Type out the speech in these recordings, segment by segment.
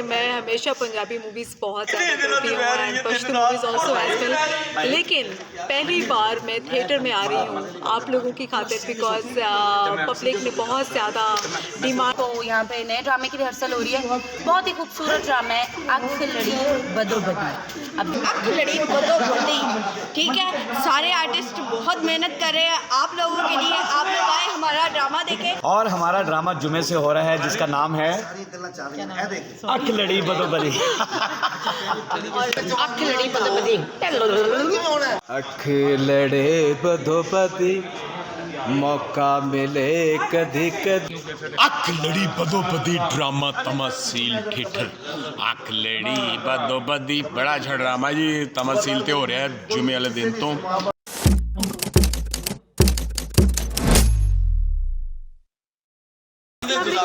कि मैं हमेशा पंजाबी मूवीज़ बहुत ज़्यादा देखती हूँ and Pashto movies also as well, लेकिन पहली बार मैं थिएटर में आ रही हूँ आप लोगों की खातिर बिकॉज पब्लिक ने बहुत ज़्यादा डिमांड। तो यहाँ पे नए ड्रामे की रिहर्सल हो रही है। बहुत ही खूबसूरत ड्रामा है अख लड़ी बदोबदी। अब अख लड़ी बदोबदी, ठीक है, सारे आर्टिस्ट बहुत मेहनत कर रहे हैं आप लोगों के लिए। आप लोग आए हमारा ड्रामा देखें। और हमारा ड्रामा जुमे से हो रहा है जिसका नाम है अख लड़ी बदोबदी। अख लड़ी बदोबदी, अख लड़े बदोबदी, मौका मिले कदी कदी। अख लड़ी बदोबदी ड्रामा तमासील थिएटर। अख लड़ी बदोबदी बड़ा अच्छा ड्रामा जी, तमासील ते हो रहा है जुमे वाले दिन तो।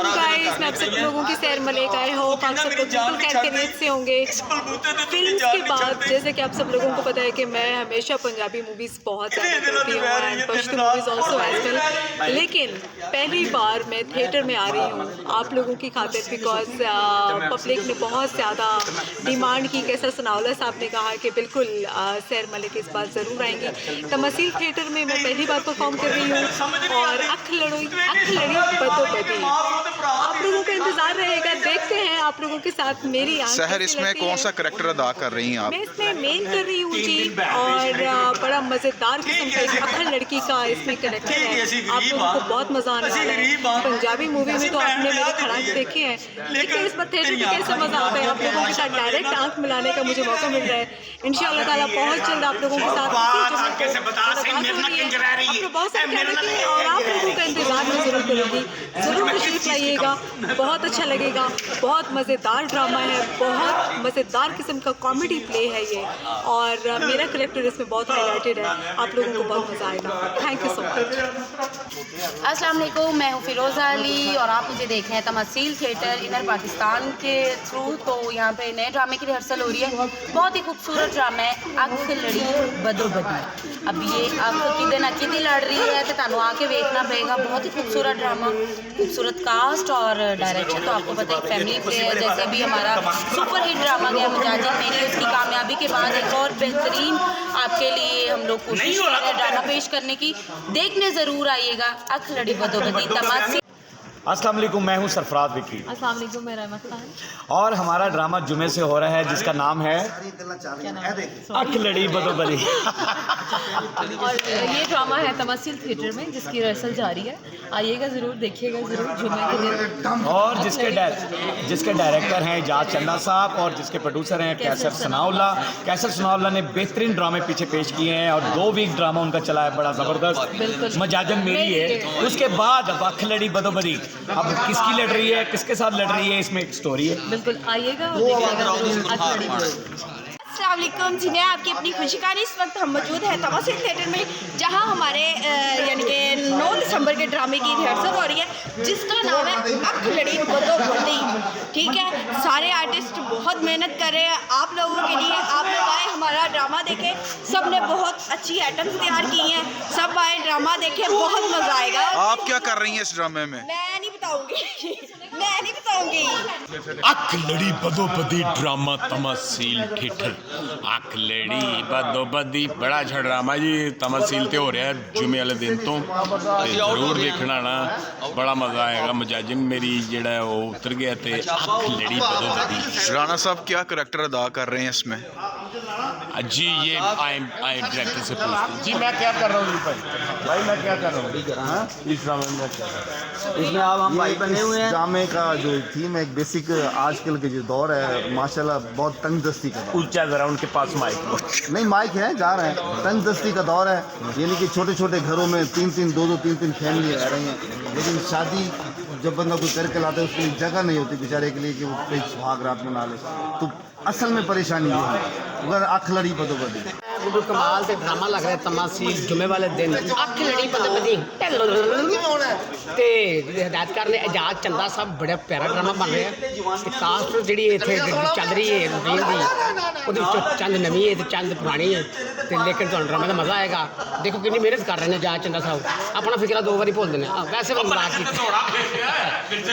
गाइस, मैं आप सब लोगों की सैर मलेक आए हो। आप सब लोग बिल्कुल खैरियत से होंगे। फिल्म्स के बाद जैसे कि आप सब लोगों को पता है कि मैं हमेशा पंजाबी मूवीज़ बहुत ज़्यादा देखती हूँ and Pashto movies also as well, लेकिन पहली बार मैं थिएटर में आ रही हूँ आप लोगों की खातिर बिकॉज पब्लिक ने बहुत ज़्यादा डिमांड की। कैसर सनाउल्लाह साहब ने कहा कि बिल्कुल सैर मलिक इस बार ज़रूर आएंगी। तमसील थिएटर में मैं पहली बार परफॉर्म कर रही हूँ और अख लड़ी बदोबदी आप लोगों का इंतजार रहेगा। देखते हैं आप लोगों के साथ मेरी सहर इसमें कौन सा करेक्टर अदा कर रही हैं आप? मैं इसमें मेन कर रही हूँ जी, और बड़ा मज़ेदार किस्म का एक अखल लड़की का इसमें करेक्टर है। आप लोगों को बहुत मज़ा आने वाला है। पंजाबी मूवी में तो आपने मेरे खड़ाक देखे हैं, लेकिन इस बार थिएटर में कैसे मज़ा आता है आप लोगों के साथ डायरेक्ट आंख मिलाने का मुझे मौका मिल रहा है। इंशाअल्लाह ताला बहुत जल्द आप लोगों के साथ बहुत सारी मेहनत की और आप लोगों का इंतजार मैं ज़रूर करूँगी। ज़रूर तशरीफ लाइएगा, बहुत अच्छा लगेगा। बहुत मज़ेदार ड्रामा है, बहुत मज़ेदार किस्म का कॉमेडी प्ले है ये, और मेरा करेक्टर इसमें बहुत हाईलाइटेड है। आप लोगों को बहुत मज़ा आएगा। Thank you so much. अस्सलाम वालेकुम, मैं हूँ फिरोज़ा अली और आप मुझे देख रहे हैं तमसील थिएटर इधर पाकिस्तान के थ्रू। तो यहाँ पे नए ड्रामे की रिहर्सल हो रही है। बहुत ही खूबसूरत ड्रामा है अख लड़ी बदोबदी। अब ये अख किदे ना किदी लड़ रही है तो तुहानू आके देखना पड़ेगा। बहुत ही खूबसूरत ड्रामा, खूबसूरत कास्ट और डायरेक्शन तो आपको पता है फैमिली प्ले है। जैसे भी हमारा सुपरहिट ड्रामा गया मुजाजिद मेरी, उसकी कामयाबी के बाद एक और बेहतरीन आपके लिए हम लोग कोशिश कर रहे हैं ड्रामा पेश करने की। देखने ज़रूर आइएगा अख लड़ी बदोबदी तमासील। अस्सलाम वालेकुम, मैं हूँ सरफराज विकी। अस्सलाम वालेकुम, मैं रहमत खान। और हमारा ड्रामा जुमे से हो रहा है जिसका नाम है अख लड़ी बदोबदी। और ये ड्रामा है तमसील थिएटर में जिसकी रिहर्सल जारी है। आइएगा ज़रूर, देखिएगा ज़रूर जुमे के दिन। और जिसके डायरेक्टर हैं एजाज चंदा साहब और जिसके प्रोड्यूसर हैं कैसर सनाउल्लाह। कैसर सनाउल्लाह ने बेहतरीन ड्रामे पीछे पेश किए हैं और 2 वीक ड्रामा उनका चला है बड़ा ज़बरदस्त। मजाजन मेरी है, उसके बाद अब अख लड़ी बदोबदी अब किसकी लड़ रही है, किसके साथ लड़ रही है, इसमें एक स्टोरी है। बिल्कुल आइएगा और देखिएगा ज़रूर अख लड़ी बदोबदी। अस्सलाम वालेकुम, जिन्हें आपकी अपनी खुशी का इस वक्त हम मौजूद हैं तमसील थिएटर में, जहां हमारे यानी कि 9 दिसंबर के ड्रामे की रिहर्सल हो रही है जिसका नाम है अख लड़ी बदोबदी। ठीक है, सारे आर्टिस्ट बहुत मेहनत कर रहे हैं आप लोगों के लिए। आप लोग आए हमारा ड्रामा देखें। सब ने बहुत अच्छी आइटम्स तैयार की हैं, सब आए ड्रामा देखें, बहुत मज़ा आएगा। आप क्या कर रही हैं इस ड्रामे में? मैं नहीं बताऊंगी मैं नहीं बताऊंगी। अख लड़ी बदोबदी ड्रामा तमासील थिएटर। अख लड़ी बदोबदी बड़ा अच्छा ड्रामा जी, तमासील ते हो रहा है जुमे वाले दिन तो। जरूर देखना ना, बड़ा मजा आएगा। मुजाजिम मेरी जेड़ा है वो उतर गया थे अख लड़ी बदोबदी। राणा साहब क्या करेक्टर अदा कर रहे हैं इसमें? जी ये आई डायरेक्टर से पूछते जी मैं क्या कर रहा हूँ भाई मैं क्या कर रहा हूँ इस ड्रामे में? इसमें आप हम भाई बने हुए हैं। ड्रामे का जो थीम है एक बेसिक आजकल के जो दौर है माशाल्लाह बहुत तंगदस्ती का। ऊंचा जरा उनके पास माइक नहीं माइक है, जा रहे हैं। तंगदस्ती का दौर है, यानी कि छोटे छोटे घरों में 3-3 2-2 3-3 फैमिली रह रही हैं, लेकिन शादी जब बंदा कोई करके लाता है उसके लिए जगह नहीं होती बेचारे के लिए कि वो कहीं सुहाग रात मना ले। तो असल में परेशानी ये है अगर अख लड़ी बदोबदी। गुरु कमाल से ड्रामा लग रहा है तमासील जुमे वाले दिन अख लड़ी बदोबदी ते हिदायतकार ने एजाज चंदा साहब बड़ा प्यारा ड्रामा बन रहा है। कास्ट जी इतने चल रही है रील की वो चंद नवी है तो चंद पुरानी है तो लेकिन तो ड्रामे का मज़ा आएगा। देखो कितनी मेहनत कर रहे हैं एजाज चंदा साहब, अपना फिक्रा 2 बारी भूल देने वैसे मजाक की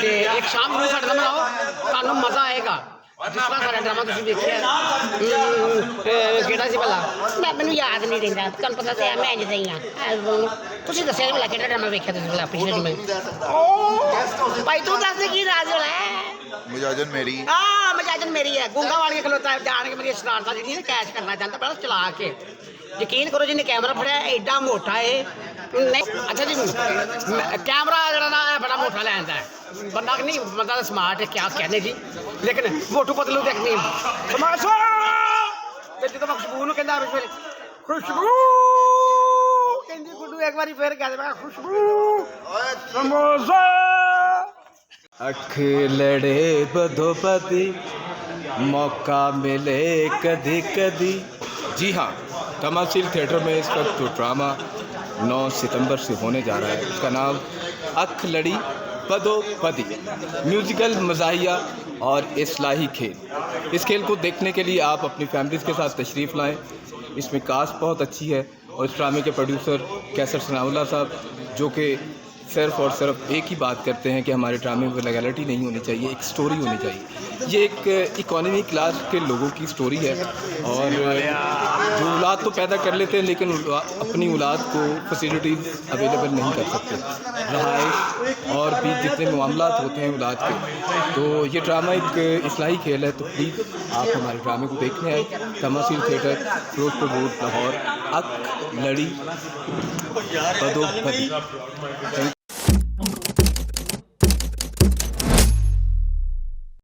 एक शाम जरूर साढ़े बनाओ, तुहानू मज़ा आएगा। ਜਿਸ ਤਰ੍ਹਾਂ ਸਾਡਾ ਡਰਾਮਾ ਤੁਸੀਂ ਵੇਖਿਆ ਕਿਹੜਾ ਸੀ ਭਲਾ ਮੈਨੂੰ ਯਾਦ ਨਹੀਂ ਰਹਿੰਦਾ ਤੁਹਾਨੂੰ ਪਤਾ ਤਾਂ ਹੈ ਮੈਂ ਇੰਜ ਨਹੀਂ ਆ ਤੁਸੀਂ ਦੱਸਿਆ ਭਲਾ ਕਿਹੜਾ ਡਰਾਮਾ ਵੇਖਿਆ ਤੁਸੀਂ ਭਲਾ ਪਿਛਲੇ ਜੁਮੇ ਭਾਈ ਤੂੰ ਦੱਸ ਦੇ ਕੀ ਰਾਜ ਹੋਣਾ ਹੈ मुजाजन मेरी ਹਾਂ ਮਜਾਜਨ ਮੇਰੀ ਹੈ ਗੁੰਗਾ ਵਾਲੀਆਂ ਖਲੋਤਾ ਜਾਣ ਕੇ ਮੇਰੀ ਸ਼ਰਾਰਤਾਂ ਜਿਹੜੀ ਨਾ ਕੈਚ ਕਰਨਾ ਚਾਹੁੰਦਾ ਪਹਿਲਾਂ ਚਲਾ ਕੇ ਯਕੀਨ ਕਰੋ ਜਿਹਨੇ ਕੈਮਰਾ ਫੜਿਆ ਐਡਾ ਮੋਟਾ ਏ ਨਹੀਂ ਅੱਛਾ ਜੀ ਕੈਮਰਾ ਜਿਹੜਾ ਨਾ ਇਹ ਬੜਾ ਮੋਟਾ ਲੈਂਦਾ ਹੈ ਬੰਦਾ ਨਹੀਂ ਬੰਦਾ ਤਾਂ ਸਮਾਰਟ ਹੈ ਕਿਆ ਕਹਿੰਦੇ ਜੀ ਲੇਕਿਨ ਮੋਟੂ ਪਤਲੂ ਦੇਖ ਨਹੀਂ ਤਮਾਸ਼ਾ ਤੇ ਜਦੋਂ ਮੈਂ ਖੁਸ਼ਬੂ ਨੂੰ ਕਹਿੰਦਾ ਫਿਰ ਖੁਸ਼ਬੂ ਕਹਿੰਦੀ ਗੁੱਡੂ ਇੱਕ ਵਾਰੀ ਫੇਰ ਕਹਿ ਦੇ ਮੈਂ ਖੁਸ਼ਬੂ ਸਮੋਸਾ अख लड़े बदोबदी मौका मिले कभी कभी। जी हाँ, तमासील थिएटर में इस वक्त जो ड्रामा 9 सितंबर से होने जा रहा है उसका नाम अख लड़ी बदोबदी, म्यूज़िकल मज़ाहिया और इस्लाही खेल। इस खेल को देखने के लिए आप अपनी फैमिलीज़ के साथ तशरीफ़ लाएँ। इसमें कास्ट बहुत अच्छी है और इस ड्रामे के प्रोड्यूसर कैसर सनाउल्लाह साहब जो कि सिर्फ और सिर्फ एक ही बात करते हैं कि हमारे ड्रामे में वल्गैरिटी नहीं होनी चाहिए, एक स्टोरी होनी चाहिए। ये एक इकोनॉमी क्लास के लोगों की स्टोरी है और जो औलाद तो पैदा कर लेते हैं लेकिन अपनी औलाद को फैसिलिटीज़ अवेलेबल नहीं कर सकते, रहाइश और भी जितने मामलात होते हैं औलाद के। तो ये ड्रामा एक इस्लाही खेल है, तो प्लीज़ आप हमारे ड्रामे को देखने आए। तमासील थिएटर, फिरोजपुर रोड, लाहौर। अख लड़ी बदोबदी।